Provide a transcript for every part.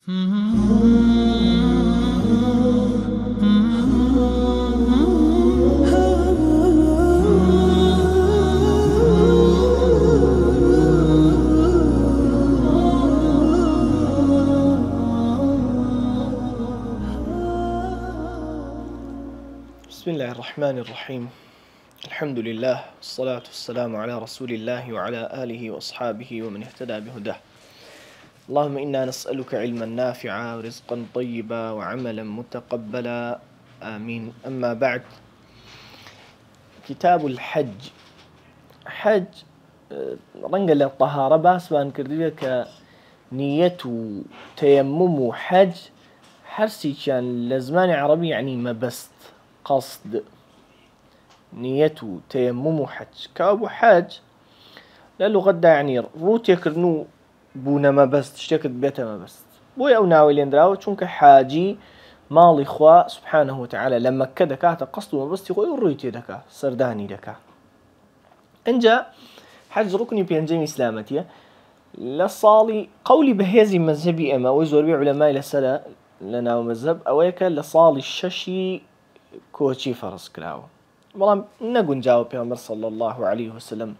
بسم الله الرحمن الرحيم. الحمد لله والصلاة والسلام على رسول الله وعلى آله وأصحابه ومن اهتدى بهداه. اللهم إنا نسألك علما نافعا ورزقا طيبا وعملا متقبلا، آمين. أما بعد، كتاب الحج. حج رنقل الطهارة باس بان كرديك نية تيمم حج حرسي كان لزمان عربي، يعني ما بست قصد نية تيمم حج كابو حج للغة يعني روت يكرنو بونا ما بست اشتكت بيتا ما بست بويا او ناوي لندراو چونك حاجي مالي خوا سبحانه وتعالى لما كدكا قصد ما بست يقول رويتي دكا سرداني دكا انجا حج ركني بينجم اسلامتي لصالي قولي بهذه مذهبي اما وزور علماء لسلا لنا مذهب اويك لصالي الششي كوچی فرض کراوە. بەڵام نەگونجاوە پێغەمبەر صلی الله عليه وسلم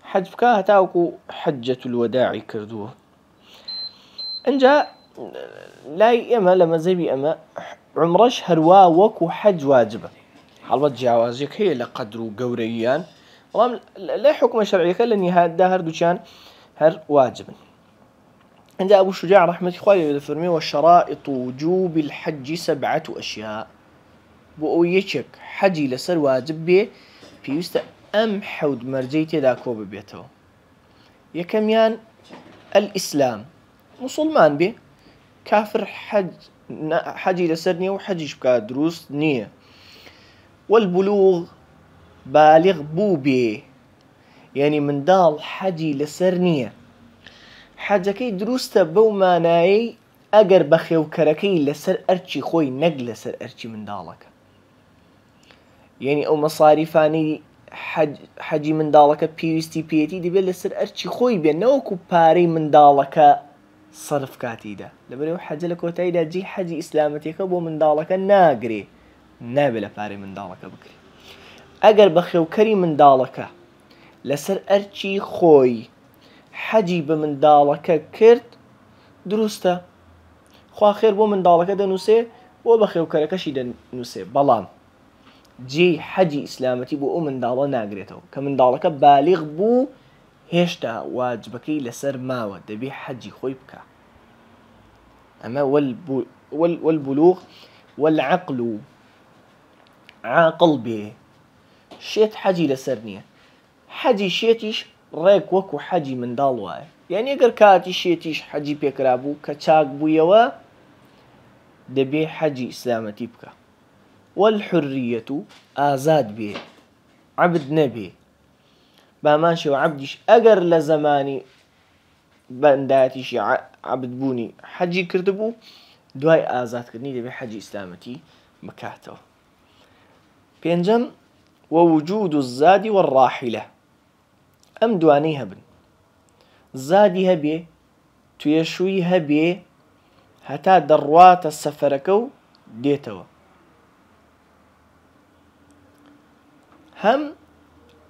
حج بکە هەتاوەکو حجەة الوداع کردووە. ئەنجا لای ئێمە لە مەذهبی ئەمە عومرەش هەروە وەکو حج واجبە، هەڵبەت جیاوازیەک هەیە لە قەدر و گەورەییان، بەڵام لای حکمە شەرعیەکە لە نهایەتدا هەردووچیان هەر واجبن. ئەنجا ئەبوو شوجاع ڕەحمەتی خوای لێ دەفەرمێ وشرائط وجوب الحج 7 أشياء. بۆ ئەو یەکێک حەجی لەسەر واجب بێ پێویستە ئەم حەود مەرجەی تێدا کۆ ببێتەوە. یەکەمیان الئیسلام، موسڵمان بێ، کافر حەجی لەسەر نییە و حەجیش بکات دروست نییە. والبلوغ، بالغ بوو بێ، یعنی منداڵ حەجی لەسەر نییە. حەجەکەی دروستە بەو مانایەی ئەگەر بەخێوکەرەکەی لەسەر ئەرچی خۆی نەک لەسەر ئەرچی منداڵەکە، یعنی ئەو مەصاریفانەی حەجی منداڵەکە پێویستی پێێتی دەبێت لەسەر ئەرچی خۆی بێت، نەوەکو پارەی منداڵەکە سەرف کاتیدا. لەبەرەوە حەجە لە کۆتاییدا جێی حەجی ئیسلامەتیەکە بۆ منداڵەکە ناگرێ، نابێت لە پارەی منداڵەکە بکرێ. ئەگەر بەخێوکەری منداڵەکە لەسەر ئەرچی خۆی حەجی بە منداڵەکە کرد دروستە، خوا خێر بۆ منداڵەکە دەنووسێ، بۆ بەخێوکەرەکەشی دەنووسێ، بەڵام جێی حەجی ئیسلامەتی بۆ ئەو منداڵە ناگرێتەوە کە منداڵەکە بالغ بوو، هێشتا واجبەکەی لەسەر ماوە، دەبێ حەجی خۆی بکە. ئەمە والبلوغ والعقل، عاقڵ بێ، شێت حەجی لەسەر نییە. حەجی شێتیش ڕێک وەکو حەجی منداڵ وایە، یعنی ئەگەر کاتی شێتیش حەجی پێکرا بوو کە چاک بوویەوە دەبێ حەجی ئیسلامەتی بکە. والحریەة، ئازاد بێ، عەبد نەبێ. بامان شێوە عەبدیش ئەگەر لە زەمانی بەندایەتیشی عەبد بوونی حەجی کردبوو، دوای ئازادکردنی دەبێ حەجی ئیسلامەتی بکاتەوە. پێنجەم ووجود الزاد والراحلة، ئەم دوانەی هەبن، زادی هەبێ، توێشووی هەبێ، هەتا دەڕواتە سەفەرەکە و دێتەوە. هەم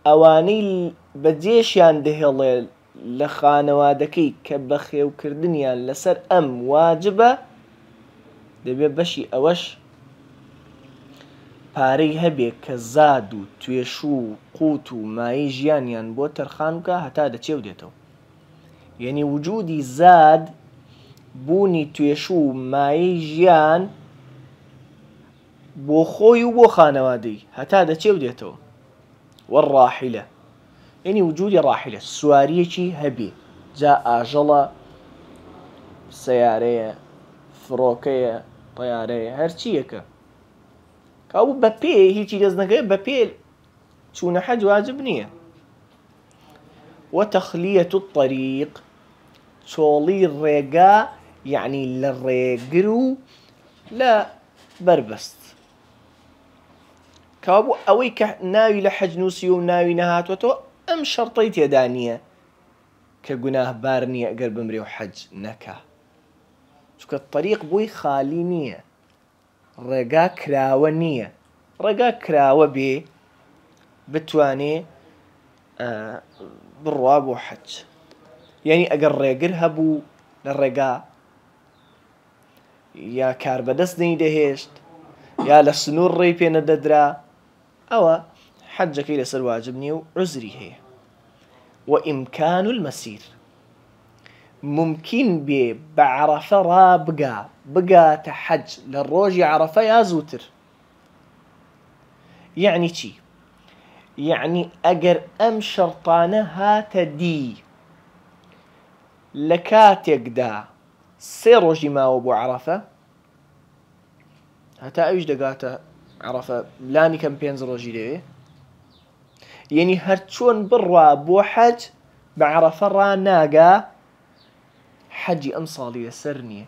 ئەوانەی بەجێشیان دەهێڵێ لە خانەوادەکەی کە بەخێوکردنیان لەسەر ئەم واجبە، دەبێ بەشی ئەوەش پارەی هەبێ کە زاد و توێشوو و قوت و مای ژیانیان بۆ تەرخان بکە هەتا دەچێ و دێتەوە. یعنی وجودی زاد، بوونی توێشوو و مایەی ژیان بۆ خۆی و بۆ خانەوادەی هەتا دەچێ و دێتەوە. والراحلة، یعنی وجودی ڕاحلە، سواریەکی هەبێ، جا ئاژەڵە، سەیارەیە، فڕۆکەیە، طەیارەیە، هەرچیەکە کابوو بە پێ هیچی دەست نەکەوێت، بە پێ چوونە حەج واجب نییە. وتەخلیەة الطەریق، چۆڵی ڕێگا، یعنی لە ڕێگر و لە بربەست. کابوو ئەوەی کە ناوی لە حەج نووسیوە و ناوی نەهاتوەتەوە ئەم شەرتەی تێدا نییە کە گوناهبار نییە ئەگەر بمرێ و حەج نەکا، چونکە چونکە طریق بووی خالی نییە، ڕێگا کراوە نییە. ڕێگا کراوە بێ بتوانێ بڕوا بۆ حەج. یعنی ئەگەر ڕێگر هەبوو لە ڕێگا، یا کار بەدەست نەیدەهێشت، یا لە سنوور ڕێی پێ نەدەدرا، ئەوە حەجەکەی لەسەر واجب نییە و عوزری هەیە. وإمكان المسير، ممكن بێ بە عەرەفە بگاتە حەج لە ڕۆژی عەرەفە یا زووتر. یعنی چی؟ یعنی ئەگەر ئەم شەرطانە هاتە دی لە کاتێکدا 3 ڕۆژی ماوە بۆ عەرەفە، هەتا ئەویش دەگاتە عەرەفە، لانی کەم 5 ڕۆژی دەوێ. یعنی هەر چۆن بڕوا بۆ حەج بە عەرەفە ڕاناگا، حەجی ئەم ساڵی لەسەر نییە،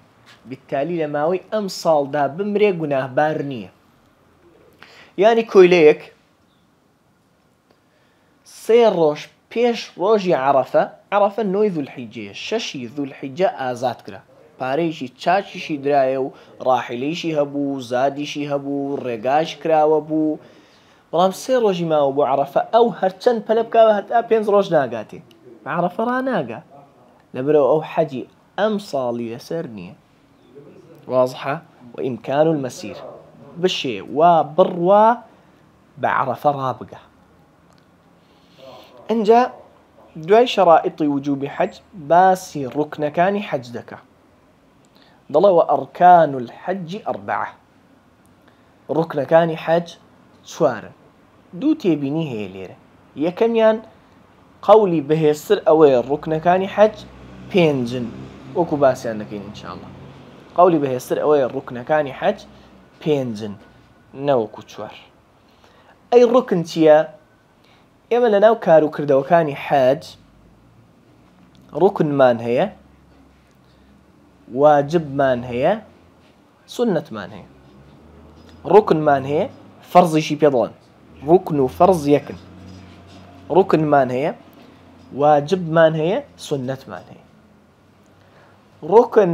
بالتالی لە ماوەی ئەم ساڵدا بمرێ گوناهبار نییە. یعنی کۆیلەیەک 3 ڕۆژ پێش ڕۆژی عەرەفە، عەرەفە 9 ذولحیجەیە، 6 ذولحیجە ئازاد کرا، پارەیەکی چاچیشی درایە و ڕاحیلەیشی هەبوو، زادیشی هەبوو، ڕێگاش کراوە بوو، بەڵام 3 ڕۆژی ماوە بۆ عەرەفە، ئەو هەرچەند پەلە بکاوە هەتا 5 ڕۆژ ناگاتێ، بە عەرەفە ڕاناگا، لەبەرەوە ئەو حەجی ئەم ساڵی لەسەر نییە. واضحە؟ وإمكان المسير، بشێ وا بڕوا بە عەرەفە ڕابگا. ئەنجا دوای شەرائیطی وجوبی حەج باسی ڕوکنەکانی حەج دەکا. دەڵێ وأركان الحەج 4، ڕوکنەکانی حەج 4. دوو تێبینی هەیە لێرە. یەکەمیان قەولی بەهێزتر ئەوەیە ڕوکنەکانی حەج 5، وەکو باسییان دەکەین ئینشاءڵڵا. قەولی بەهێزتر ئەوەیە ڕوکنەکانی حەج 5 نەوەکو 4. ئەی ڕوکن چییە؟ ئێمە لەناو کار و کردەوەکانی حەج ڕوکنمان هەیە، واجبمان هەیە، سنەتمان هەیە. ڕوکنمان هەیە، فەرزیشی پێ دەڵێن، ڕوکن و فەرز یەکن. ڕوکنمان هەیە، واجبمان هەیە، سنەتمان هەیە. ڕوکن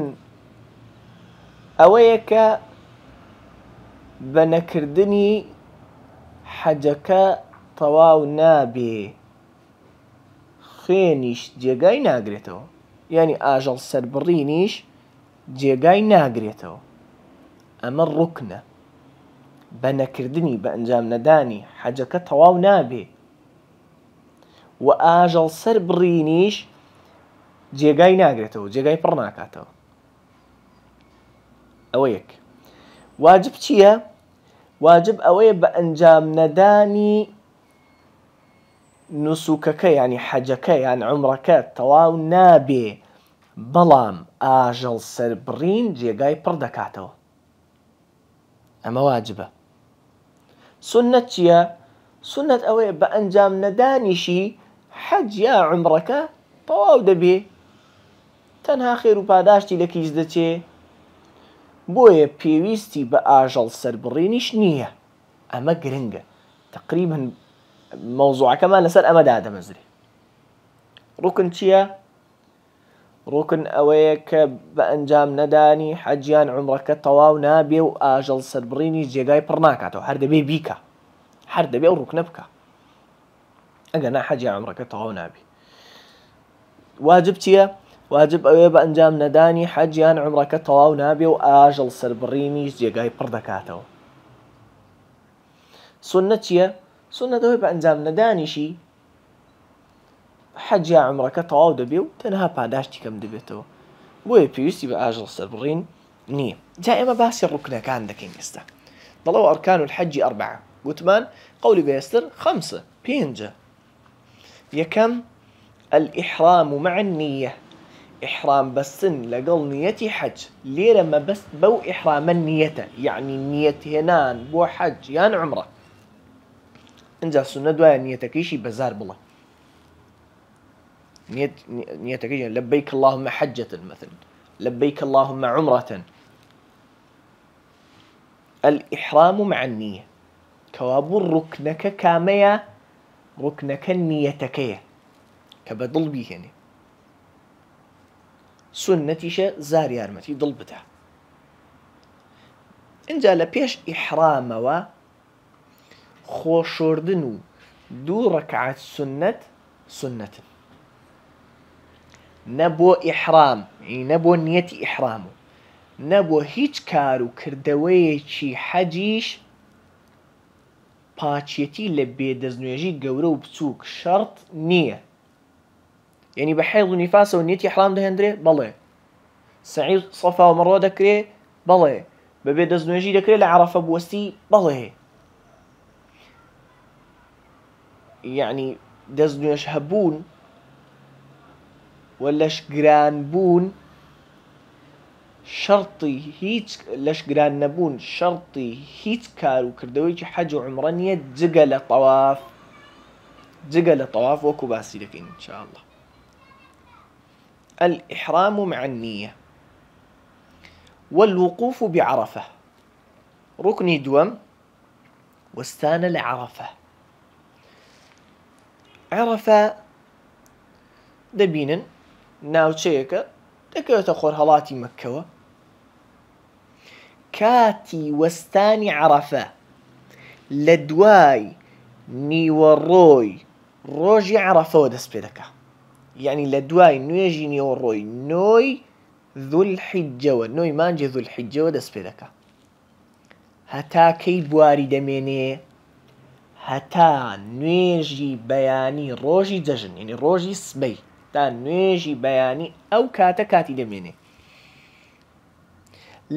ئەوەیە کە بە نەکردنی حەجەکە تەواو نابێ، خوێنیش جێگای ناگرێتەوە، یعنی ئاژەڵ سەربڕینیش جێگای ناگرێتەوە. ئەمە ڕوکنە، بە نەکردنی بە ئەنجام نەدانی حەجەکە تەواو نابێ، و ئاژەڵ سەربڕینیش جێگای ناگرێتەوە، جێگای پڕ ناکاتەوە. ئەوە یەک. واجب چییە؟ واجب ئەوەیە بە ئەنجام نەدانی نوسوکەکە، یعنی حەجەکە یان عومرەکە تەواو نابێ، بەڵام ئاژەڵ سەربڕین جێگای پڕ دەکاتەوە. ئەمە واجبە. سنەت چییە؟ سنەت ئەوەیە بە ئەنجام نەدانیشی حەج یا عومرەکە تەواو دەبێ، تەنها خێر و پاداشتی لە کیس دەچێ، بۆیە پێویستی بە ئاژەڵ سەربڕینیش نییە. ئەمە گرنگە، تقریباً مەوزوعەکەمان لەسەر ئەمەدا دەمەزرێ. ڕوکن چییە؟ ڕوکن ئەوەیە کە بە ئەنجام نەدانی حەجیان عومرەکە تەواو نابێ و ئاژەڵ سەربڕینی جێگای پڕ ناکاتەوە، هەر دەبێ بیکە، هەر دەبێ ئەو ڕوکنە بکە، ئەگەر نا حەجیان عومرەکە تەواو نابێ. واجب چییە؟ واجب ئەوەیە بە ئەنجام نەدانی حەجیان عومرەکە تەواو نابێ و ئاژەڵ سەربڕینیش جێگای پڕ دەکاتەوە. سنەت چییە؟ سنەت ئەوەیە بە ئەنجام نەدانیشی حەج یا عومرەکە تەواو دەبێ و تەنها پاداشتی کەم دەبێتەوە، بۆیە پێویستی بە ئاژەڵ سەربڕین نییە. جا ئێمە باسی ڕوکنەکان دەکەین ئێستا. دەڵێ ئەرکان الحەج 4، گوتمان قەولی بەهێزتر 5، 5. یەکەم الإحرام مع النية، إحرام بەستن لەگەڵ نیەتی حەج. لێرە مەبەست بەو ئیحرامە نیەتە، یعنی نیەت هێنان بۆ حەج یان عومرە. ئەنجا سونە دوایە نیەتەکەیشی بەزار بڵێ، نیەتەکەی لبیک اللهم حجة مثلا، لبيك اللهم عمرة. الإحرام مع النية، كوابو ركنك كامية، ركنك النيتكية كبدل بيهني. سنتيش زار يارمتي ضل بتاع اینجا لە پێش ئیحرامەوە خۆشوردن و 2 ڕەکعەت سنەتن نە بۆ ئیحرام نە بۆ نیەتی ئیحرام و نە بۆ هیچ کار و کردەوەیەکی حەجیش پاچێتی لە بێدەستنوێژی گەورە و بچووک شەرت نییە. یعنی بە حەیض و نیفاسەوە نیەتی ئیحرام دەهێنرێ بەڵێ، سەعی سەفا و مەڕوە دەکرێ بەڵێ، بە بێدەستنوێژی دەکرێت لە عەرەفە بوەستی بەڵێ. یعنی دەستنوێژ هەبوون و لەشگران بوون شەرتی هیچ لەشگران نەبوون شەرتی هیچ کار و کردەوەیکی حەج و عومرە نییە جگە لە تەواف وەکو باسی دەکەین إن شاء الله. الإحرام مع النية والوقوف بعرفة ركني دوم وستان لعرفة. عرفة دەبینن ناوچەیەکە دەکەوێتە خۆرهەڵاتی مەککەوە. کاتی وەستانی عەرەفە لە دوای نیوەڕۆی ڕۆژی عەرەفەوە دەست پێ دەکا. یعنی لە دوای نوێژی نیوەڕۆی نۆی ذولحیجەوە، نۆی مانجی ذولحیجەوە دەست پێ دەکا هەتا کەی بواری دەمێنێ، هەتا نوێژی بەیانی ڕۆژی جەژن، یعنی ڕۆژی سبەی تا نوێژی بەیانی ئەو کاتە کاتی دەمێنێ.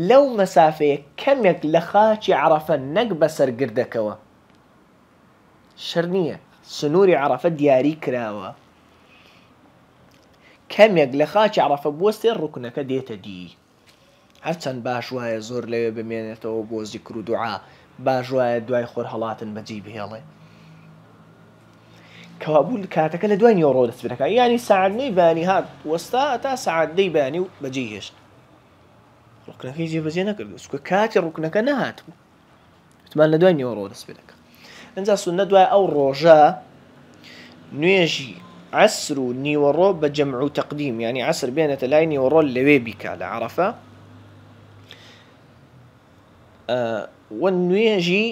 لەو مەسافەیە کەمێک لە خاچی عەرەفە نەک بەسەر گردەکەوە شەر نییە، سنووری عەرەفە دیاری کراوە، کەمێک لە خاچی عەرەفە بوەستێ ڕوکنەکە دێتە دی. هەرچەند باش وایە زۆر لەوێ بمێنێتەوە بۆ زیکر و دوعا، باش وایە دوای خۆر هەڵاتن بەجێ بهێڵێ، کەوابوو کاتەکە لە دوای نیوەڕۆ دەست پێ دەکا. یعنی سەعات 9 بەیانی هات وەستا تا سەعات 10 بەیانی و بەجێ هێشت، ڕوکنەکەی جێبەجێ نەکردو چونکە کاتی ڕوکنەکە نەهات بوو، وتمان لە دوای نیوەڕۆ دەست پێ دەکا. ئەنجا سوننە دوای ئەو ڕۆژە نوێژی عەسر و نیوەڕۆ بە جەمع و تەقدیم، یعنی عەسر بێنێتە لای نیوەڕۆ لەوێ بیکا لە عەرەفە، و نوێژی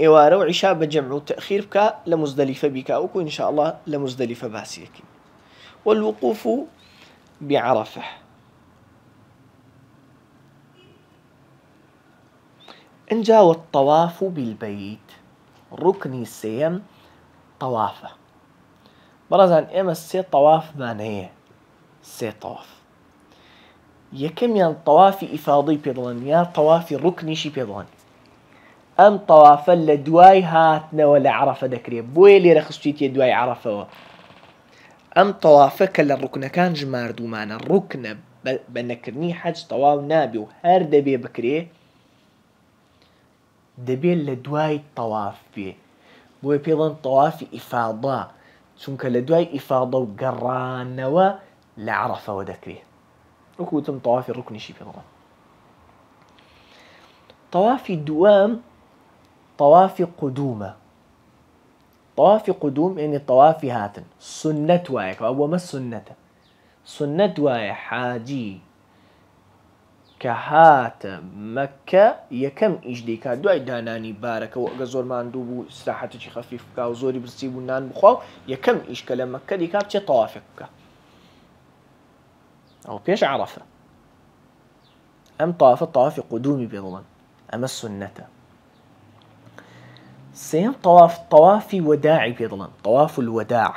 ئێوارە و عیشا بە جەمع و تەخیر بکە لە مزدەلیفە بیکا، وەکو إن شاء الله لە مزدەلیفە باسی دەکەین. والوقوف بعرفة انجا والطواف بالبيت ڕوکنی سێیەم تەوافە. بەڕێزان ئێمە 3 تەوافمان هەیە، 3 تەواف. یەکەمیان تەوافی ئیفاضەی پێ دەڵێن یا تەوافی ڕوکنیشی پێ دەڵێن. ئەم تەوافە لە دوای هاتنەوە لە عەرەفە دەکرێت، بۆیە لێرە خستویتە دوای عەرەفەوە. ئەم تەوافە کە لە ڕوکنەکان ژماردوومانە، ڕوکنە بە نەکردنی حەج تەواو نابێ و هەر دەبێ بکرێ، دەبێت لە دوای تەواف بێ، بۆیە پێ دەڵێن تەوافی ئیفاضە، چونکە لە دوای ئیفاضە و گەڕانەوە لە عەرەفەوە دەکرێت، وەکو وتم تەوافی ڕوکنیشی پێ دەڵێن. تەوافی دووەم تەوافی قودومە. تەوافی قودوم یعنی تەوافی هاتن، سنەت وایە کە ئەوە سنەتە، سنەت وایە حاجی کە هاتە مەککە یەکەم ئیش دەیکات دوای دانانی بارەکە، و ئەگە زۆر ماندوو بوو استراحەتێکی خەفیف بکە و زۆری برسی بوو نان بخوا و یەکەم ئیش کە لە مەککە دەیکات بچێت تەوافێک بکە، ئەو پێش عەرەفە. ئەم تەوافە تەوافی قودومی پێ دەڵێن، ئەمە سنەتە. سێم تەواف تەوافی وەداعی پێ دەڵێن، تەواف الوەداع،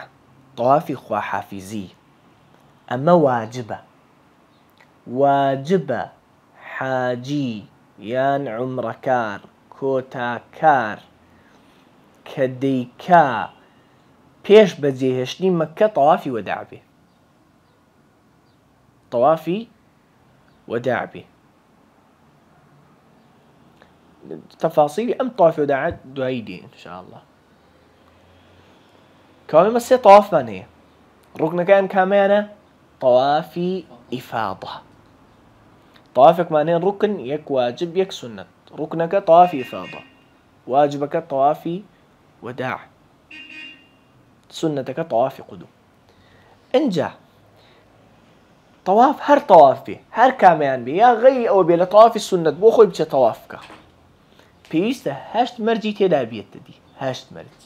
تەوافی خواحافیزی. ئەمە واجبە، واجبە حاجی یان عومرەکار کۆتاکار کە دەیکا پێش بەجێهێشتنی مەککە تەوافی وەداع بێ، تەوافی وەداع بێ. تەفاسیلی ئەم تەوافی وەداع دوایی دێ إن شاء الله. کەوابێ 3 تەوافمان هەیە، ڕوکنەکان کامیانە؟ تەوافی ئیفاضە. تەوافێکمان هەیە ڕوکن، یەک واجب یەک سنەت. ڕوکنەکە تەوافی ئیفاضە، واجبەکە تەوافی وەداع، سنەتەکە تەوافی قودوم. ئەنجا طواف هەر تەواف بێ هەر کامیان بێ یا غەیری ئەوە بێ لە تەوافی سونەت بۆ خۆی بچێت تەواف بکە پێویستە 8 مەرجی تێدا بێتە دی 8 مەرج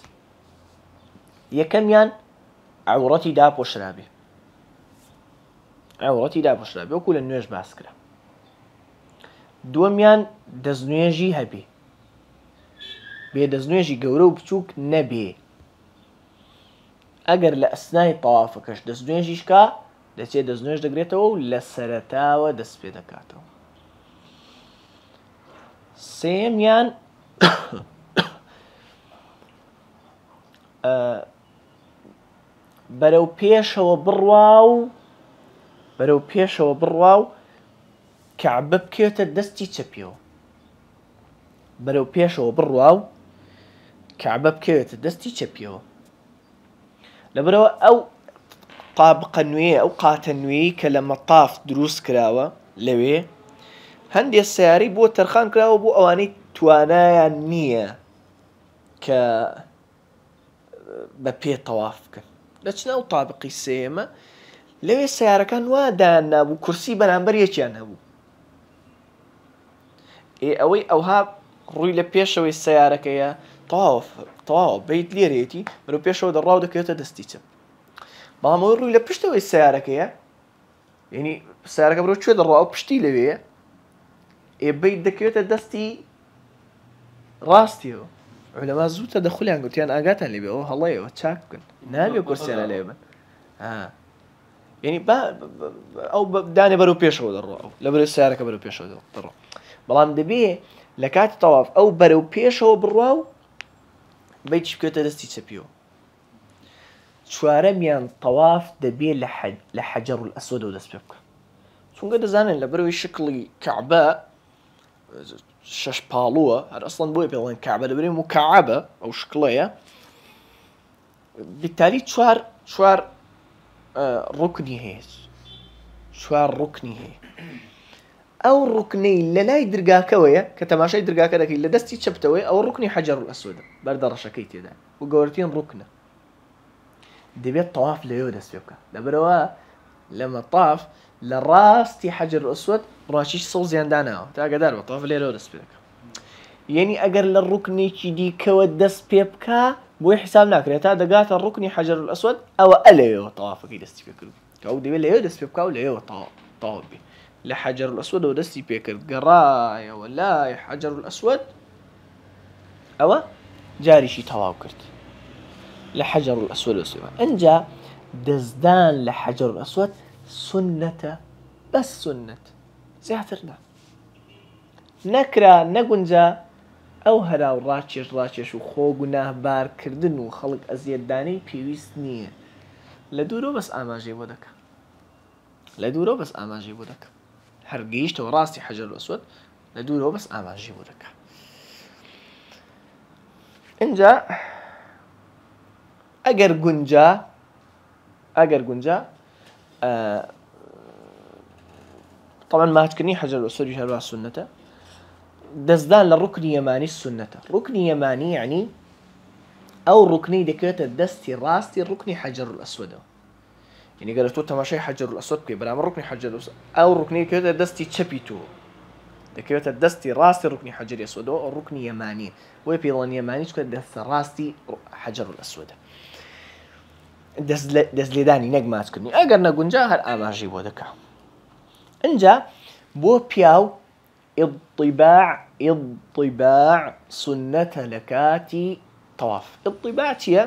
یەکەمیان عەورەتی داپۆشرا بێ وەکو لە نوێژ باس کرا دووەمیان دەستنوێژی هەبێ بێ دەستنوێژی گەورە و بچووک نەبێ ئەگەر لە ئەسنای تەوافەکەش دەستنوێژیش کا دەچێت دەستنوێژ دەگرێتەوە و لە سەرەتاوە دەست پێ دەکاتەوە سێمیان بەرەو پێشەوە بڕوا و کەعبە بکێتە دەستی چەپیەوە بەرەو پێشەوە بڕوا و کەعبە بکەوێتە دەستی چەپیەوە لەبەرەوە ئەو طابقە نوێیە ئەو قاتە نوێی کە لە مەطاف دروست کراوە لەوێ هەندێک سیارەی بۆ تەرخان کراوە بۆ ئەوانەی توانایان نییە کە بە پێ تەواف بکەن دەچنە ئەو طابقی سێمە لەوێ سیارەکان وا دایان نابوو کورسی بەرامبەر یەکیان هەبوو ئەوەی ئەوها ڕووی لە پێشەوەی سیارەکەیە تەواو بیت لێرێتی بەرەو پێشەوە دەڕاو دەکەوێتە دەستی چەپ بەڵام ئەوەی ڕووی لە پشتەوەی سیارەکەیە یعنی سیارەکە بەرەو کوێ دەڕاو پشتی لەوەیە بیت دەکەوێتە دەستی ڕاستیەوە عولەما زوو تەدەخولیان گوتیان ئاگاتان لێبێ ئەوە هەڵەیەوە چاک بکەن نابێ کورسیانە لێ بن یعنی ئەو دانێ بەرەو پێشەوە دەڕاو لەبەرەوەی سیارەکە بەرەو پێشەوە دەڕاو بەڵام دەبێ لە کاتی تەواف ئەو بەرەو پێشەوە بڕوا و بیتش بکەوێتە دەستی چەپیەوە چوارەمیان تەواف دەبێ لە حەجەڕ ئەسوەدەوە دەست پێ بکە چونکە دەزانن لەبەرەوەی شکڵی کەعبە شەش پاڵووە هەر ئەسڵەن بۆیە پێڵێن کەعبە دەبرێ مکعبە ئەو شکڵەیە بالتالی چوار ڕوکنی هەیە ئەو ڕوکنەی لە لای درگاکەوەیە کە تەماشای درگاکە دەکەی لە دەستی چەپتەوەی ئەو ڕوکنی حەجەڕ ئەسوەدە بەردە ڕەشەکەی تێدا و گەورەترین ڕوکنە دەبێت تەواف لەوێ دەست پێ بکە لەبەرەوە لە مەطاف لە ڕاستی حەجەڕ ئەسوەد ڕاشیش سەو زیانداناوە تا ئاگادار بە تەواف لێرەوە دەست پێ دەکە یعنی ئەگەر لە ڕوکنێکی دیکەوە دەست پێ بکە بۆی حساب ناکرێت تا دەگاتە ڕوکنی حەجەڕ ئەسوەد ئەوە ئەلەوێەوە تەوافەکەی دەستی پێ کرد کە ئەو دەبێت لەوێ دەست پێ بکە و لەوێەوە تەواف بێ لە حەجەڕ ئەسوەدەوە دەستی پێ کرد گەڕایەوە لای حەجەڕ ئەسوەد ئەوە جاریشی تەواو کرد لە حەجەڕ ئەسوەد ئەنجا دەستدان لە حەجەڕ ئەسوەد سنەتە بەس سنەت زیاتر نەکرا نەگونجا ئەو هەراو ڕاکێش و خۆ گوناهبارکردن و خەڵک ئەزیەتدانەی پێویست نییە لە دوورەوە بەس ئاماژەی بۆ دەکە هەر گەیشتەوە ڕاستی حەجەڕ ئەسوەد لە دوورەوە بەس ئاماژەی بۆ دەکە اینجا ئەگەر گونجا طبعا ماچکردنی حەجەڕ ئەسوەدیش هەروە سنەتە دەستدان لە ڕوکنی یەمانی سنەتە ڕوکنی یەمانی یعنی ئەو ڕوکنەی دەکەوێتە دەستی ڕاستی ڕوکنی حەجەڕ ئەسوەدەوە یعنی گەر تۆ تەماشای حەجەڕ ئەسوەد بکەی بەرامبەر ڕوکنی حەجەڕ ئەسوەد ئەو ڕوکنەی دەکەوێتە دەستی چەپی تۆ دەکەوێتە دەستی ڕاستی ڕوکنی حەجەڕ ئەسوەدەوە ئەو ڕوکنی یەمانی بۆیە پێڵەن یەمانی چکە دەستە ڕاستی حەجەڕ ئەسوەدە دەست لێدانی نەک ماچکردنی ئەگەر نەگونجا هەر ئاماژەی بۆ دەکا ئەنجا بۆ پیاو ئیضطیباع سنەتە لە کاتی تەواف ئیضطیباع چییە؟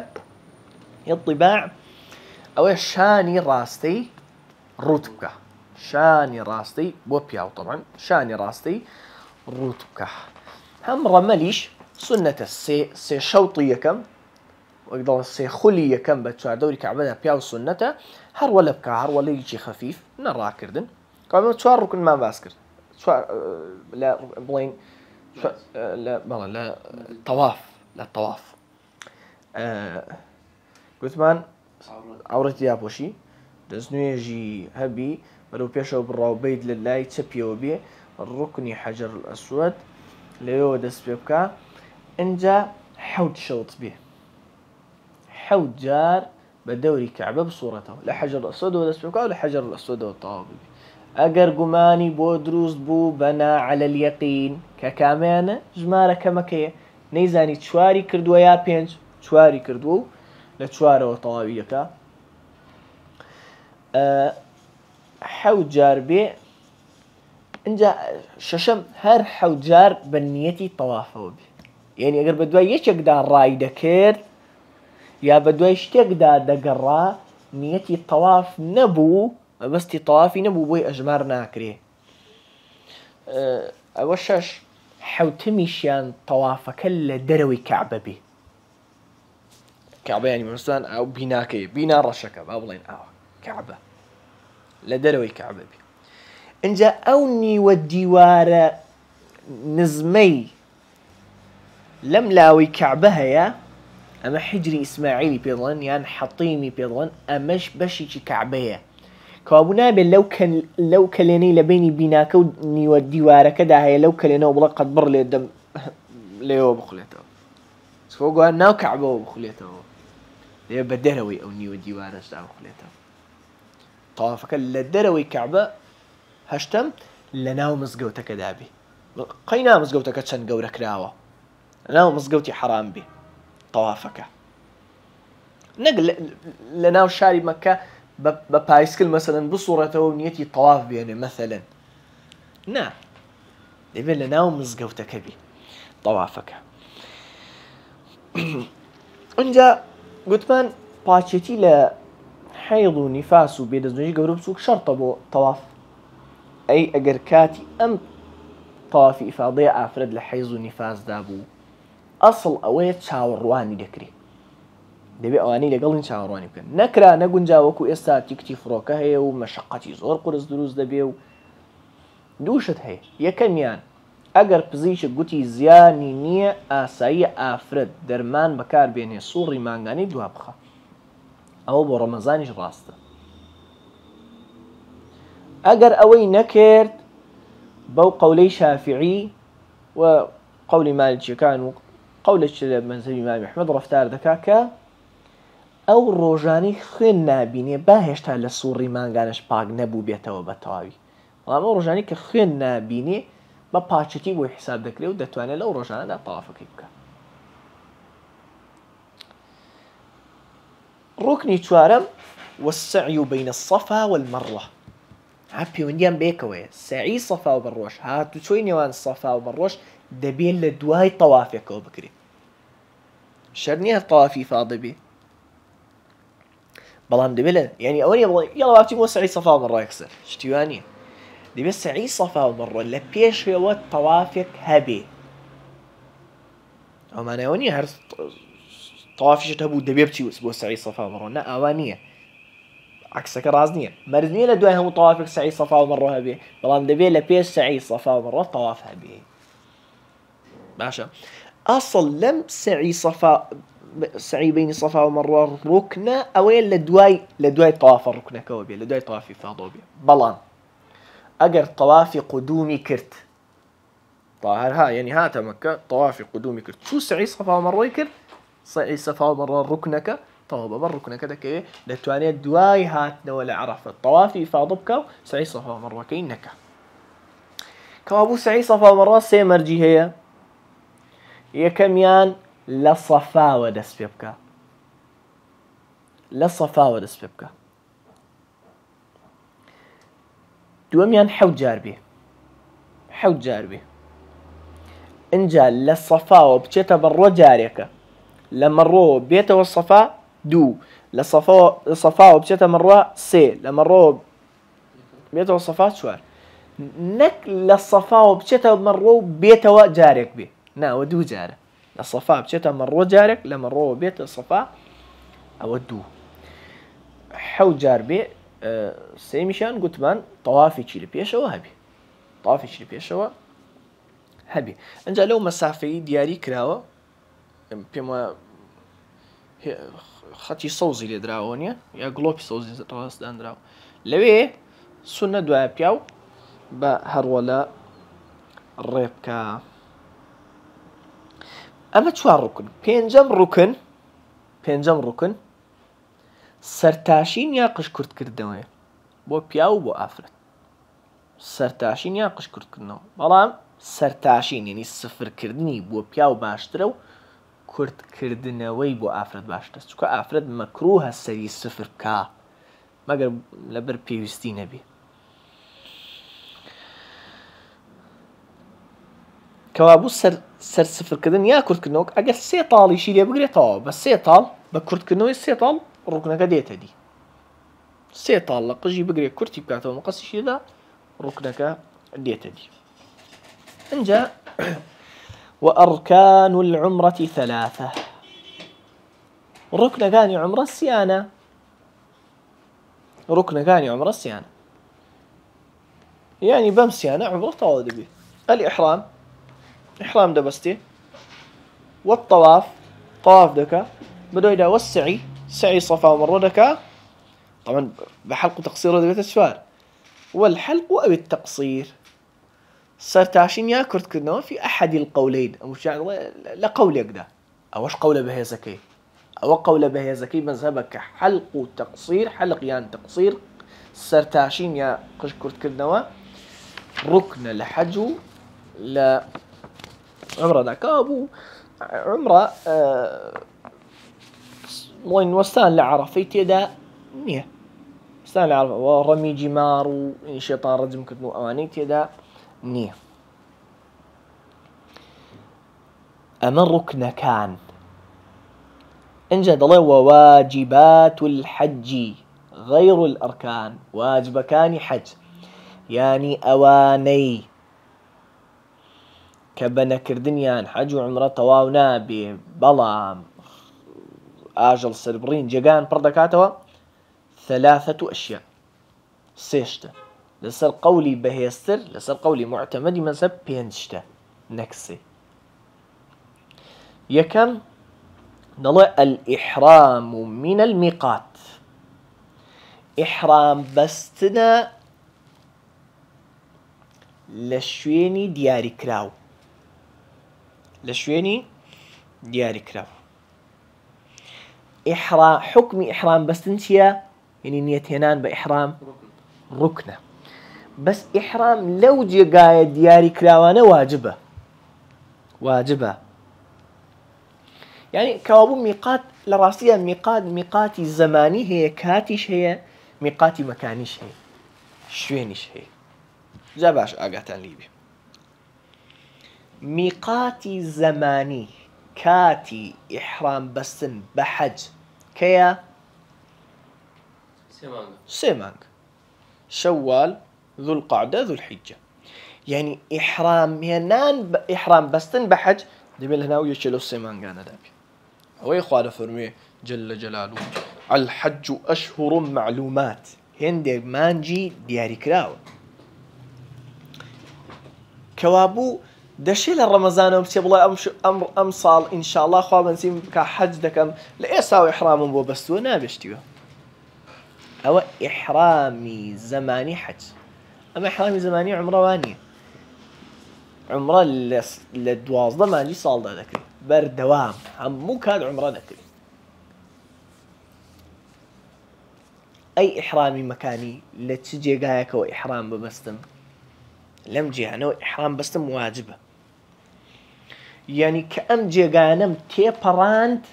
ئیضطیباع ئەوەیە شانی ڕاستەی ڕوت بکە شانی ڕاستەی بۆ پیاو طبعا شانی ڕاستەی ڕوت بکە هەم ڕەمەلیش سنەتە سێ شەوطی یەکەم وەک دەڵێن سێ خولی یەکەم بە چواردەوری کەعبەدا پیاو سنەتە هەروە لە بکە هەروە لەیکی خەفیف نەڕاکردن کابێ چوار ڕوکنمان باس کرد لە بڵین لە تەواف گوتمان عەورەتی داپۆشی دەستنوێژی هەبی بەرەو پێشەوە بڕاو بیت لە لای چەپیەوە بێ ڕوکنی حەجەڕ ئەسوەد لەوێەوە دەست پێ بکە ئەنجا حەوت شەوت بێ حەوت جار بدوري كعبة بصورته لحجر الأسود والأسبوع لحجر الأسود والطواب أجر جماني بو دروس بو بنا على اليقين ككامانة جمارة كمكية نيزاني تشواري كردو يا بينج تشواري كردو لتشواره وطوابيك حو جار بي انجا ششم هر حو جار بنيتي طوافه بي يعني اگر بدوای یەکێک دا ڕای دەکرد یا بەدوای شتێک دا دەگەڕا نیەتی تەواف نەبوو مەبەستی تەوافی نەبوو بۆی ئەژمار ناکرێ. ئەوە شەش حەوتمیشیان تەوافەکە لە دەرەوەی کەعبە بێ. کەعبە یانی مەبەستان ئەو بیناکەیە بینا ڕەشەکە با بڵێن ئاوە کەعبە لە دەرەوەی کەعبە بێ. اینجا ئەو نیوە دیوارە نزمەی لم لاوي كعبة هيا أما حجري إسماعيلي بيضلن يعني حطيمي بيضلن أمش بشي كعبية كابو نابل لو كليني لبيني بيناك وني والديوارة كدا هي لو كلينا وبلا قد بر لي الدم ليو بخليته سفوقوا ناو كعبة بخليته ليو بدروي أو ني والديوارة ستا بخليته طوافك للدروي كعبة هشتم لناو مزقوتك دابي قينا مزقوتك تشن قورك راوة ناو مزقوتي حرام بي طوافك نقل لناو شاري مكة ببايسكل مثلا بصورته ونيتي طواف بينه مثلا نا دبل لناو مزقوتك بي طوافك انجا قلت من باتشتي لحيض ونفاس وبيدزنجي قبل بسوق شرط ابو طواف اي اگر كاتي ام طوافي افاضية افرد لحيض ونفاس دابو أصل أويت شاورواني دكري دبي أواني لقلن شاورواني بكن نكرا نقول جاوكو إستا تكتي فروكا هي ومشقتي زور قرص دروس دبيو دوشت هي يكميان أجر بزيش قوتي زياني نية آسايا آفرد درمان بكار بيني صوري مانغاني دوابخا أو بو رمضانيش راسته أجر أوي نكرت بو قولي شافعي وقولي مالكي كان قول الشيخ مذهب الإمام أحمد رفتار دكاكا أو روجاني خوين نابيني باهشتا لسوري مانغانش باق نبو بيتوا بتواوي والله روجاني كخوين نابيني ما باتشتي بو حساب دكري ودتواني لو روجانا دا طوافك يبكا ركني توارم والسعي بين الصفا والمروة عبي ونديان بيكوي سعي صفا ومروش هاتو شوي نيوان الصفا ومروش دبين لدواي طوافك وبكري شرنيها طوافي فاضي بي بلان دبلا يعني اولي يلا وقتي مو سعي صفا ومروه يكسر شتيواني دبي سعي صفا ومروه لبيش هو طوافك هبي او معنى اوني هر طوافي شتهبو دبي بتي بو سعي صفا ومروه نا اوانيه عكسك رازنيه مرزنيه لدواي هم طوافك سعي صفا ومروه هبي بلان دبي لبيش سعي صفا ومروه طواف هبي باشا أصل لم سعي بين صفا ومروة ركنة أوين لدواي طواف الركنة كوبي لدواي طوافي فاضوبي بلان أجر طوافي قدومي كرت طاهر ها يعني هاتا مكة طوافي قدومي كرت شو سعي صفا ومروة كرت سعي صفا ومروة ركنك طوابا بالركنك دكي لتواني دواي هاتنا ولا عرفة طوافي فاضبك سعي صفا ومروة كينك كوابو سعي صفا ومروة سيمرجي هي يكميان لصفا ودس بيبكا لصفا ودس بيبكا دوميان حوت جاربي انجا لصفا وبشتا برو جاريكا لما رو بيتا والصفا دو لصفا وبشتا مرة سي لما رو بيتا والصفا شوار نك لصفا وبشتا مرة بيتا وجاريك بي نا ودو جاره الصفا بشتا مرو جارك لما رو بيت الصفا اودو حو جاربي سيمشان قلت من طوافي تشيل بيشوا هبي انجا لو مسافه دياري كراوه بما خطي صوزي اللي دراونيا يا قلوبي صوزي راس دان دراو لوي سنه دوا بياو با هرولا الريبكا أما شوار ركن بينجم ركن سەرتاشین یا قشکردکردنەوەیە بۆ پیا و بۆ ئافرەت. سەرتاشین یا قشکردکردنەوە، بەڵام سەرتاشین یعنی سفرکردنی بۆ پیا و باشترە و کورتکردنەوەی بۆ ئافرەت باشترە، چونکە ئافرەت مەکروهە سەری سفر بکا مەگەر لەبەر پێویستی نەبێ. کەوابوو سەر سفرکردن یا کورتکردنەوە ئەگەر 3 تاڵیشی لێ بگرێتەوە بە 3 تاڵ بە کورتکردنەوەی 3 تاڵ ڕوکنەکە دێتە دی. 3 تاڵ لە قژی بگرێ کورتی بکاتەوە مەقەسیشیدا ڕوکنەکە دێتە دی. اینجا وأركان العمرة 3 ڕوکنەکانی عومرە سیانە. ڕوکنەکانی عومرە سیانە یعنی بەم سیانە عومرە تەواو دەبێت. الإحرام إحرام دەبەستێ، والطواف طواف دەکا، بدۆیدا والسعي سعي صفا ومروة دەکا، طبعا بحلق وتقصير دەبێتە 4 والحلق أو التقصير. سەرتاشین یا کورتکردنەوە في أحد القولين أو لا قول يقدا أوش قول بهێزەکەی أو قول بهێزەکەی مذهبك حلق وتقصير، حلق يعني تقصير، سەرتاشین یا کورتکردنەوە ڕوکنە لە حەج و لە عمرە داکابوو. عمرە وين وستان لە عەرەفەی تێدا نییە، وستان لە عەرەفە و ڕەمی جیمار و شێطان ڕەجمکردن و ئەوانەی تێدا نییە. ئەمە ڕوکنەکان. اینجا دەڵێ وواجبات الحج غير الأركان، واجبەکانی حەج یعنی ئەوانەی کە بە نەکردنیان حەج و عومرە تەواو نابێ بەڵام ئاژەڵ سەربڕین جێگان پڕ دەکاتەوە. 3 أشياء، 3 شتە لەسەر قەولی بەهێزتر، لەسەر قەولی معتەمەدی مەذهب 5 شتە نەک 3. یەکەم دەڵێ الإحرام من الميقات، إحرام بەستنە لە شوێنی دیاریکراو، لە شوێنی دیاریکراو. حکمی ئیحرام بەستن چییە؟ یعنی نیەتهێنان بە ئیحرام ڕوکنە، بەس ئیحرام لەو جێگایە دیاریکراوانە واجبە. واجبە یعنی کەوابوو میقات لە ڕاستیە میقاتی زەمانی هەیە، کاتیش هەیە، میقاتی مەکانیش هەیە، شوێنیش هەیە. جا باش ئاگاتان لی بێ. میقاتی زەمانی کاتی ئیحرام بەستن بە حەج کەیە؟ 3 مانگ: شەوال، ذوالقەعدە، ذوالحیجە. یعنی ئیحرام بەستن بە حەج دەبێت لە ناو یەکێ لەو 3 مانگانەدا بێ. ئەوەی خوا دەفەرموێ جل جەلاله الحەج ئەشهور معلومات، هێندێک مانجی دیاریکراوە. کەوابوو دەشێ لە ڕەمەزانەوە بچێ بڵێ ئەم ساڵ ئینشاءڵڵا خوا بنسیم کە حەج دەکەم، لە ئێساوە ئیحرامم بۆ بەستووە نابێشتیوە. ئەوە ئیحرامی زەمانی حەج. ئەمە ئیحرامی زەمانی عومرەوان نییە. عومرە لە 12 مانجی ساڵدا دەکرێت بەردەوام، هەموو کات عومرە دەکرێت. ئەی ئیحرامی مەکانی لە چ جێگایەکەوە ئیحرام ببەستم؟ لەم جێهانەوە ئیحرام بەستم واجبە. یعنی کە ئەم جێگانەم تێپەڕاند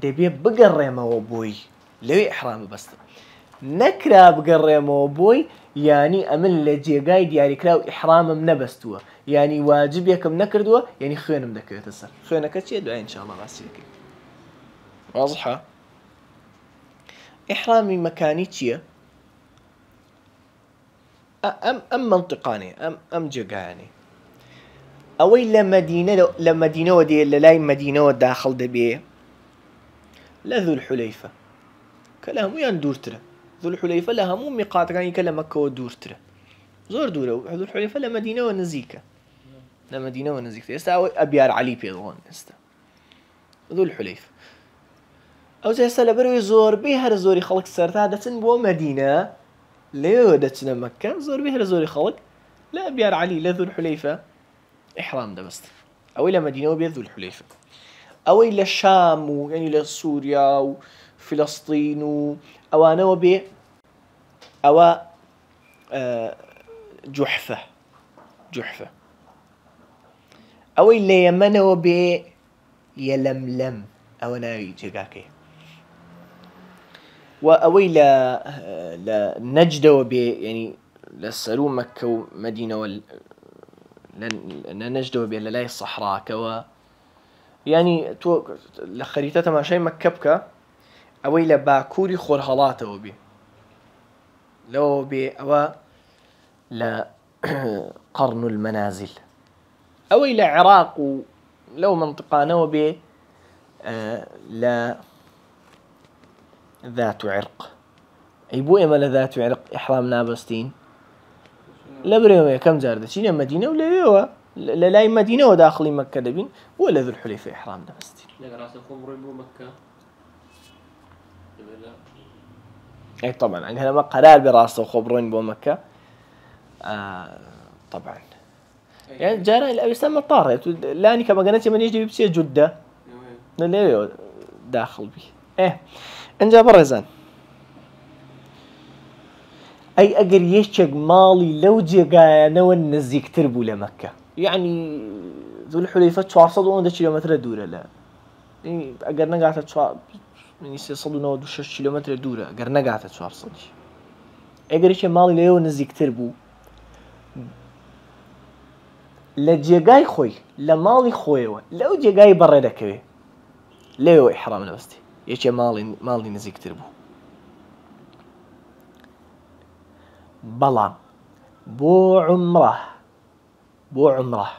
دەبێ بگەڕێمەوە بۆی لەوێ ئیحرام ببەستم. نەکرا بگەڕێمەوە بۆی یعنی ئەمن لە جێگای دیاریکرا و ئیحرامم نەبەستووە، یعنی واجبێکم نەکردووە، یعنی خوێنم دەکەوێتە سەر. خوێنەکە چیە؟ دوای ئینشاءڵڵا باسی دەکەین. واضحە؟ ئیحرامی مەکانی چییە؟ ئەم منطقانەیە، ئەم جێگایانەی ئەوەی لە مەدینەوە دێ، لە لای مەدینەوە داخڵ دەبێ لە ذوالحولەیفە کە لە هەموویان دوورترە. ذوالحولەیفە لە هەموو میقاتەکانی کە لە مەککەوە دوورترە، زۆر دوورە. و ذوالحولەیفە لە مەدینەوە نزیکە، لە مەدینەوە نزیکتر. ئێستا ئەوەی ئەبیار عەلی پێ دەڵێن. ئێستا ذوالحولەیفە ئەوجا ئێستا لەبەرەوەی زۆربەی هەر زۆری خەڵک سەرتا دەچن بۆ مەدینە، لێوە دەچنە مەککە، زۆربەی هەر زۆری خەڵک لە ئەبیار عەلی لە ذوالحولەیفە ئیحرام دەبەست. ئەوەی لە مەدینەوە بێت ذوالحولەیفە. ئەوەی لە شام و یعنی لە سووریا و فلسطين و ئەوانەوە بێ ئەوە جوحفە ئەوەی لە یەمەنەوە بێ یەلەملەم ئەوە ناوی جێگاکەیە و ئەوەی لە نەجدەوە بێ ینی لە سەر و مەککە و مەدینەوە لە نەجدەوە بێ لە لای سەحراکەوە ینی تۆ لە خەریتە تەماشای مەککە بکە ئەوەی لە باکووری خۆرهەڵاتەوە بێ لەوە بێ ئەوە لە قەڕن المەنازل ئەوەی لە عێراق و لەو منطقانەوە بێ لە ذات عرق ئەی بۆ ئێمە لە ذات عرق ئیحرام نابەستین لە برێوە یەکەم جار دەچینە مەدینە و لەوێەوە لە لای مەدینەوە داخڵی مەککە دەبین بۆ لە ذو الحولیفە ئیحرام دەبەستین اي طبعا يعني هذا ما قرار براسه وخبرين بو مكة طبعا يعني جاري الأبيسان مطارة لاني كما قلت من يجي بسي جدة لا داخل بي انجا برزان اي اقر يشتق مالي لو جيقا نوى نزيك تربو لمكة يعني ذو الحليفة 400 كيلومتر دورة لا يعني اقر نقاطة من 396 كيلومتر دوورە ئەگەر نەگاتە 400 ئەگەریشە ماڵی لەوێ نزیکتر بوو لە جێگای خۆی لە ماڵی خۆیەوە لەو جێگای بەڕێ دەکەوێ لەوێ ئیحرام دەبەستێ یەکێ ماڵی نزیکتر بوو بەڵام بۆ عومرە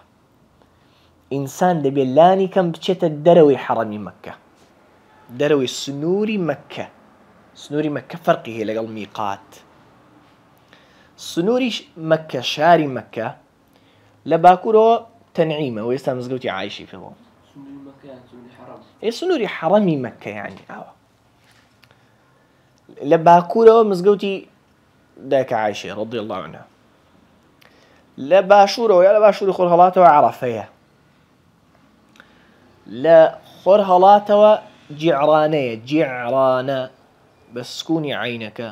ئینسان دەبێت لانی کەم بچێتە دەرەوەی حەڕەمی مەککە دەرەوەی سنووری مەککە فەرقی هەیە لەگەڵ میقات سنووری مەککە شاری مەککە لە باکوورەوە تەنعیمە و ئێستا مزگەوتی عایشی پێڵەوە سنووری حەڕەمی مەککە یعنی ئاوە لە باکوورەوە مزگەوتی دایکە عایشە ڕەضی الله عنها لە باشوورەوە یا لە باشووری خۆرهەڵاتەوە عەرەفەیە لە خۆرهەڵاتەوە جیعرانە بە سکوونی عینەکە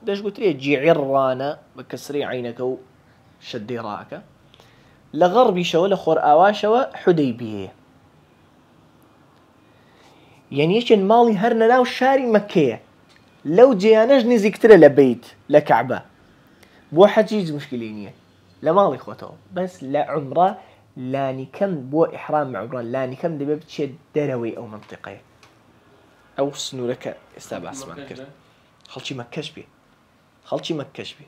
دەشگوترێ جیعڕانە بە کەسری عینەکە و شەدەی ڕاکە لە غەڕبیشەوە لە خۆر ئاواشەوە حودەیبیەیە یعنی یەکێن ماڵی هەر نەناو شاری مەککەیە لەو جێیانەش نزیکترە لە بەیت لە کەعبە بۆ حەجی هیچ مشکلی نییە لە ماڵی خۆتەوە بەس لە عومرە لانی کەم بۆ ئیحرام عومرە لانی کەم دەبێت بچێت دەرەوەی ئەو منطقەیە ئەو سنوورەکە ئێستا باسمان کرد خەڵکی مەککەش بێ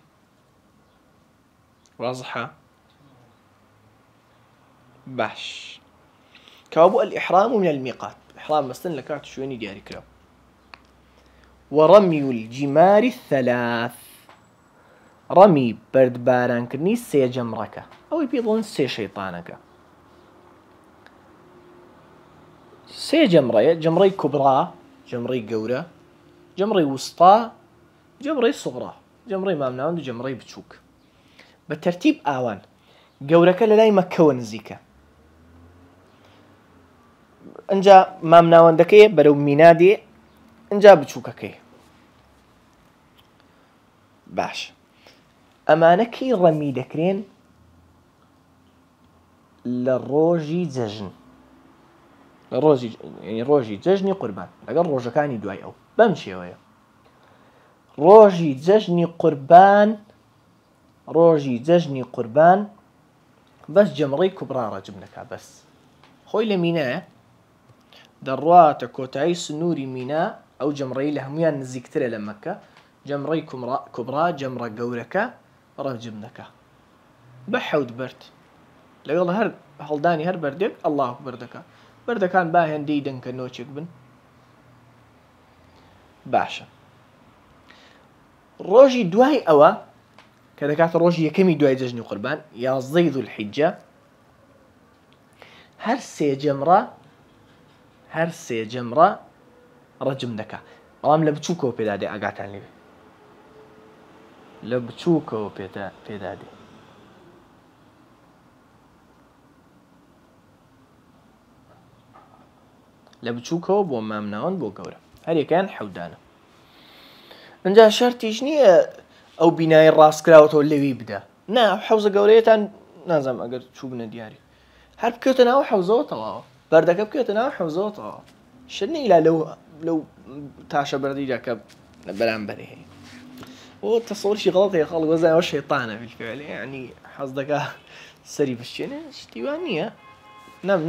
واضحە باش كابو الإحرام من الميقات إحرام بستن لكات شويني دياري كراو ورمي الجمار الثلاث رمي برد باران كرني سي جمرك أو يبيضون سي شيطانك سي جمري كبرى جمري قورة جمري وسطى جمري صغرى جمري مامناون جمري بتشوك بالترتيب آوان قورك للاي مكة ونزيكا انجا مامناون دكي برو مينادي انجا بتشوككي باش امانكي رمي دكرين للروجي ججن روجي ججني قربان لقل روجا كاني دواي او بمشي ويا روجي ججني قربان بس جمري كبرى رجبنك بس خوي لمينا دروات كوتاي سنوري مينا او جمري لهميان نزيكتري لمكة جمري كبرى جمرة قورك رجبنك بحود برت لقل هر هلداني هر بردك الله بردك بردكان باهن ديدن كنوچك بن باشا روجي دواي اوا كذا روجي يكمي دواي ججني قربان يا زيد الحجة هر سي جمرة رجمنك رام لبچوكو بيدادي اقاتان لي لبچوكو بيدادي لبچوكو بو مامناون بو قورة هەریەکەیان حەودانە. ئەنجا شەرتیش نییە ئەو بینایی ڕاستکراوەتەوە لەوی بدە، نا حەوزە گەورەیەتان نازانم ئەگەر چوو بنە دیاری هەر بکەوتە ناو حەوزەوە تەواوە، بەردەکە بکەوتە ناو حەوزەوە تەواوە، شت نەیلا لەو تاشە بەردیدا کە بەرامبەرێ هەیە. بۆ تەسەووڕێکی غەڵەتەیە خەڵک وەزای ئەوە شەیطانە بالفعل، یعنی حەز دەکا سەری بشکێنێ، شتی وان نییە.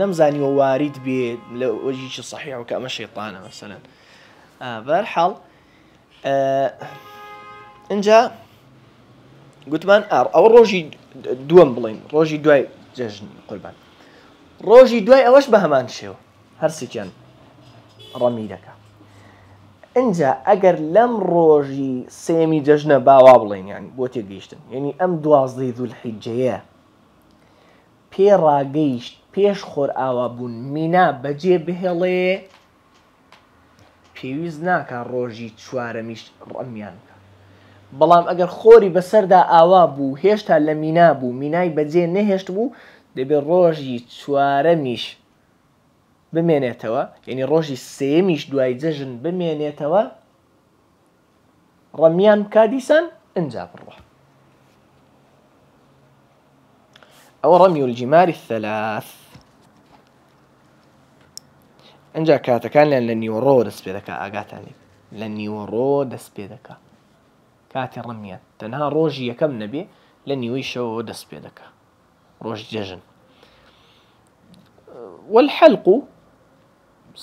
نەمزانیوە وارد بێت لە وەجهێکی صەحیحەوە کە ئەمە شەیطانە مەسەلەن. بەهەرحاڵ اینجا گوتمان ئەوە ڕۆژی دووەم بڵین، ڕۆژی دوای جەژنی قوربان. ڕۆژی دوای ئەوەش بە هەمان شێوە هەرسێکیان ڕەمی دەکا. اینجا ئەگەر لەم ڕۆژی سێمی جەژنە باوا بڵین، یعنی بۆ تێگەیشتن، یعنی ئەم 12 ذوالحیجەیە پێ ڕاگەیشت پێش خۆر ئاوا بوون مینا بەجێ بهێڵێ، پێویست ناکە ڕۆژی چوارەمیش ڕەمیان بکە. بەڵام ئەگەر خۆری بەسەردا ئاوا بوو هێشتا لە مینا بوو، مینای بەجێ نەهێشت بوو، دەبێت ڕۆژی چوارەمیش بمێنێتەوە، یعنی ڕۆژی سێمیش دوای جەژن بمێنێتەوە، ڕەمیان بکا دیسان ئەنجا بڕۆ. ئەوە ڕەمی الجیمار الثەلاث. ئەنجا کاتەکانیان لە نیوەڕۆ دەست پێ دەکا، ئاگاتان لێ لە نیوەڕۆ دەست پێ دەکا کاتی ڕەمیان، تەنها ڕۆژی یەکەم نەبێ لە نیوەی شەوەوە دەست پێ دەکا ڕۆژی جەژن. والحەلق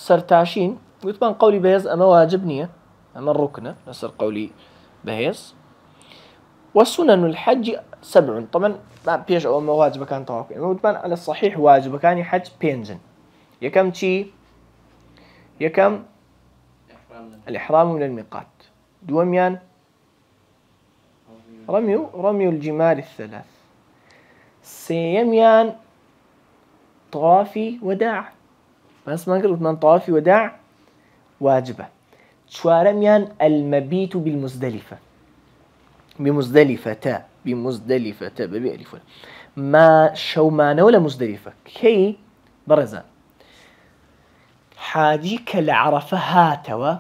سەرتاشین گوتمان قەولی بەهێز ئەمە واجب نییە، ئەمە ڕوکنە لەسەر قەولی بەهێز. وسنن الحج 7 طبعا پێش ئەوە واجبەکان تەواو بکەین. گوتمان على الصحيح واجبەکانی حەج 5. یەکەم چی؟ یەکەم الإحرام من الميقات، دووەمیان رمي الجمار الثلاث، سێیەمیان طوافی وداع، بس ما قلت من طوافی وداع واجبة، چوارەمیان المبيت بالمزدلفة بمزدلفة ببي ألف ما شومانە ولا مزدلفة كي برزان حاجی کە لە عەرەفە هاتەوە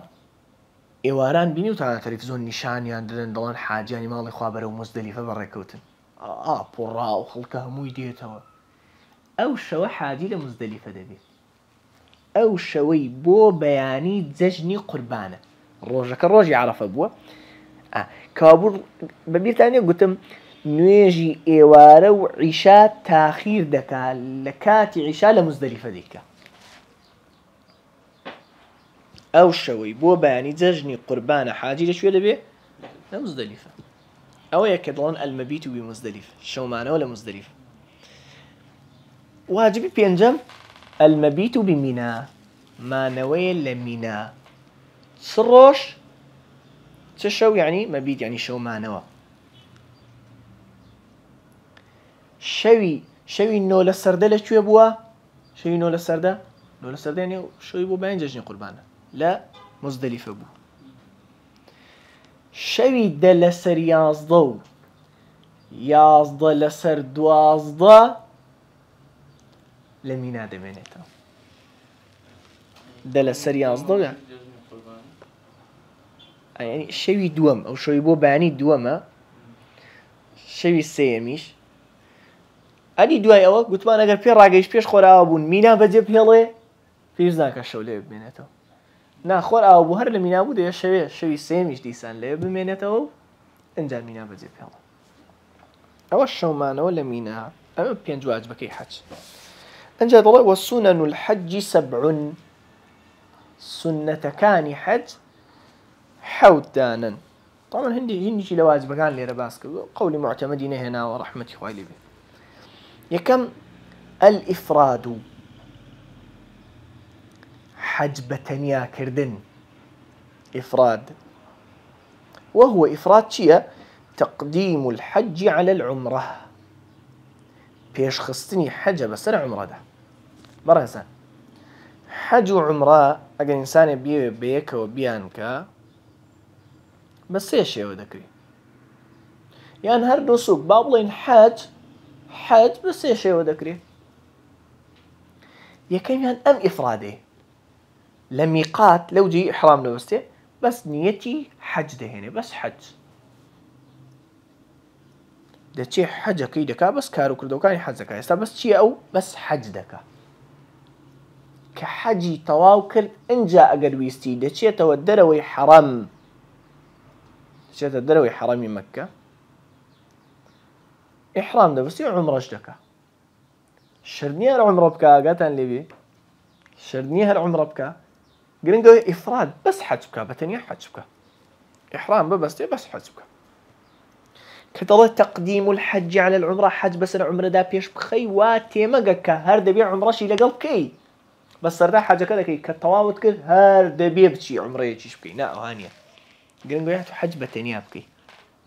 ئێواران بینی وتانە تەلەڤیزۆن نیشانیان دەدەن دەڵێن حاجیانی ماڵی خوا بەرەو مزدەلیفە بەڕێکەوتن، پڕا و خەڵکە هەمووی دێتەوە. ئەو شەوە حاجی لە مزدەلیفە دەبێت، ئەو شەوەی بۆ بەیانی جەژنی قوربانە، ڕۆژەکە ڕۆژی عەرەفە بووە. کابوور بەبیرتانە گوتم نوێژی ئێوارە و عیشا تاخیر دەکا، لە کاتی عیشا لە مزدەلیفە دەیکا. ئەو شەوەی بۆ بەیانی جەژنی قوربانە حاجی لەکوێ دەبێ؟ لە مزدەلیفە. ئەوەیە کە دەڵێن المەبیت بمزدەلیفە، شەومانەوە لە مزدەلیفە. واجبی پێنجەم المەبیت بمینا، مانەوەیە لە مینا. چ ڕۆژ چ شەو، یعنی مەبیت یعنی شەومانەوە. شەوی نۆ لە سەردە لەکوێ بووە؟ شەوی نۆ لە سەردە یعنی شەوی بۆ بەیانی جەژنی قوربانە لە مزدەلیفە بوو. شەوی دە لەسەر 11 و 11 لەسەر 12 لە مینا دەمێنێتەوە. دە لەسەر 11 یعنی شەوی دووەم، ئەو شەوی بۆ بەیانی دووەمە، شەوی سێیەمیش. ئەدی دوای ئەوە گوتمان ئەگەر پێ ڕاگەیشت پێش خۆراوە بوون مینا بەجێ پێڵێ، پێویست ناکە شەو لێ بمێنێتەوە. ناخۆر ئاو بوو هەر لە مینا بوو دەیە شەوی سێمیش دیسان لێ بمێنێتەوە و ئەنجا مینا بەجێ پێڵێ. ئەوە شەومانەوە لە مینا. ئەمە 5 واجبەکەی حەج. ئەنجا دەڵێ وسنن الحج 7، سنەتەکانی حەج 7 دانن. طبعا هندێکی لە واجبەکان لێرە باس کرد، قەولی معتەمەدی نەهێناوە ڕەحمەتی خوای لێ بێ. یەکەم الئیفراد، حەج بەتەنیا کردن، ئیفراد. وهو ئیفراد چییە؟ تقدیم الحج على العمرة، پێشخستنی حەجە بەسەر عومرەدا. بەڕێزان حەج و عومرە ئەگەر ئینسانێ بێوێ بەیەکەوە بیان کە بە 3 شێوە دەکرێت، یان هەردوو سوک با بڵێن حەج بە 3 شێوە دەکرێت. یەکەمیان ئەم ئیفرادێ، لميقات لو جي إحرام نوستي بس نيتي حج دهيني بس حج ده چی حەجەکەی دەکا بەس کار و کردەوەکانی حەجەکە ئێستا بەس چییە ئەو بەس حەج دەکا کە حەجی تەواو کرد ئینجا ئەگەر ویستی دەچێتەوە دەرەوەی حەرەم دەچێتە دەرەوەی حەرەمی مەککە ئیحرام دەبەستی عومرەش دەکا شەرط نییە هەر عومرە بکا ئاگاتان لێبێ شەرط نییە هەر عومرە بکا گرنگەوەی ئیفراد بەس حەج بکا بەتەنیا حەج بکا ئیحرام ببەستێ بەس حەج بکا كتلا تقديم الحج على العمرة حج بس العمرة دا بيش بخي واتي مجك هر دبي عمرة شي لقلب كي بس صار دا حاجة كذا كي كتواوت كل هر دبي بشي عمرة يجيش بكي نا هانية قلنا قوي حج بتنيا بكي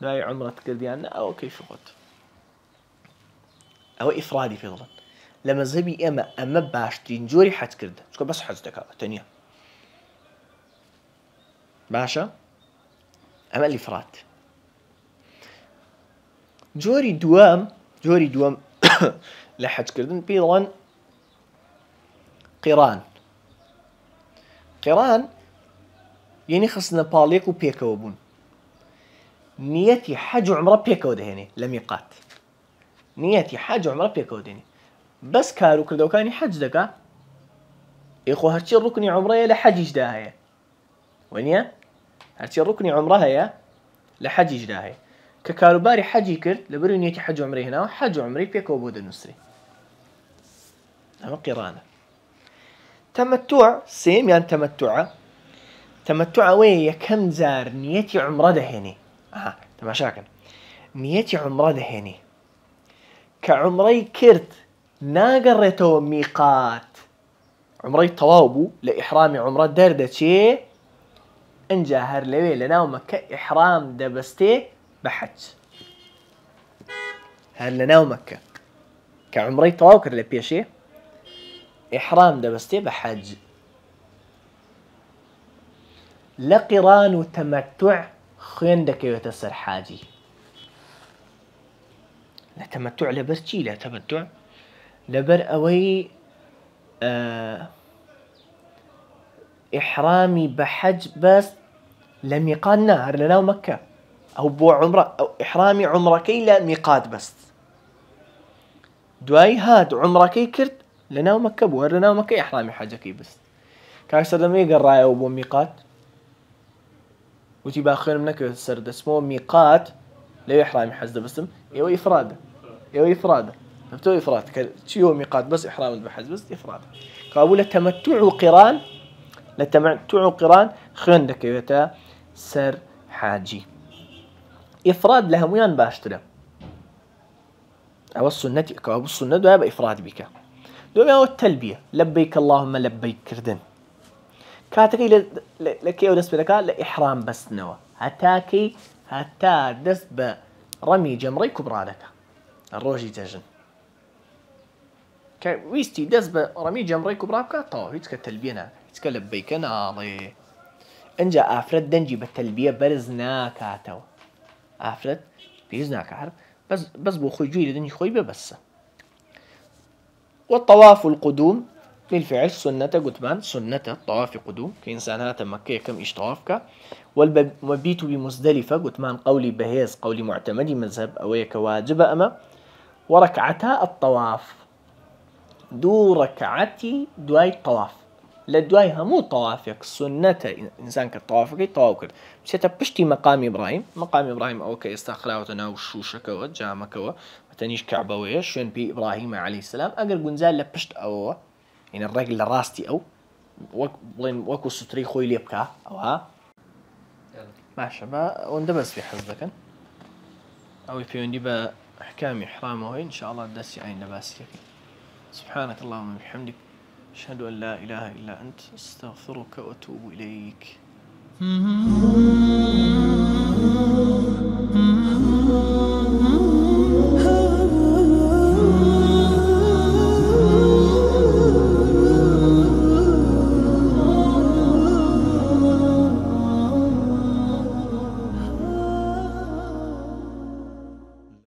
لا عمرة كل ديانا أو كي شغط أو إفرادي في ظل لما زبي أما باش تنجوري حج كرده شكو بس حج دكا تنيا باشا أما الإفراد جوري دوام لحج كردن بيضا قران يعني خصنا باليك وبيكو بون نيتي حج وعمره بيكو دهني لم يقات نيتي حج وعمره بيكو دهني بس كارو كردو كاني حج دكا يخو هرشي الركني عمره لحج جداها وينيا هرشي الركني عمرها يا لحج جداها ككاروباري حجي كرت لبرو نيتي حج عمري هنا حج عمري بيكو بود النسري أما قرانة تمتع سيم يعني تمتع ويا كم زار نيتي عمره دهني تماشاكن نيتي عمره دهني كعمري كرت ناقريتو ميقات عمري طوابو لإحرامي عمره دردة شي انجاهر لوي لنا ومكة إحرام دبستي بحج هل لنا ومكة كعمري طواوكر لبيشي إحرام دبستي بحج لقران وتمتع خين دك يتسر حاجي لا تمتع لبر شي لا تمتع لبر أوي إحرامي بحج بس لم يقالنا هل لنا ومكة أو بو عمرة أو إحرامي عمركي لا ميقات بس دواي هاد عمركي كرت لنا ومكة بو لنا ومكة إحرامي حاجكي بس كايسر لما يقرأ أو بو ميقات وتي باخر منك السرد اسمه ميقات لا إحرامي حج بسم يو إفراد فبتو إفراد شيو ميقات بس إحرام بحج بس إفراد كابولا تمتع قران لتمتع قران خندك يتا سر حاجي إفراد لها ميان باشترا أو السنة كأبو السنة دو يبقى إفراد بك دو يبقى التلبية لبيك اللهم لبيك كردن كاتكي لكي ودس بلكا لإحرام بس نوا هتاكي هتا دس برمي جمري كبرى لك الروجي تجن ويستي دس برمي جمري كبرى بك طو هيتك التلبية هيتك لبيك ناضي انجا أفرد دنجي بالتلبية برزنا كاتو أفرد بيزناك عارف بس بو خوي جوي لدني خوي بس والطواف القدوم بالفعل سنة قتمان سنة طواف قدوم كإنسان هذا مكة كم إيش طوافك والمبيت بمزدلفة قتمان قولي بهيز قولي معتمدي مذهب أويك واجب أما وركعتها الطواف دو ركعتي دواي طواف لدواي همو طوافك سنة إنسان كطوافك طواف كرد بس بشتي مقام إبراهيم أو كيستخلاوتنا وشوشك وجامك وتنيش كعبة ويش شون بي إبراهيم عليه السلام أقر قنزال لبشت أو يعني الرجل راستي أو وكو ستري خوي ليبكا أو ها ماشي با وندبس في حزبك أو في عندي با أحكام إحرامه إن شاء الله دسي عين لباسك سبحانك اللهم وبحمدك أشهد أن لا إله إلا أنت أستغفرك وأتوب إليك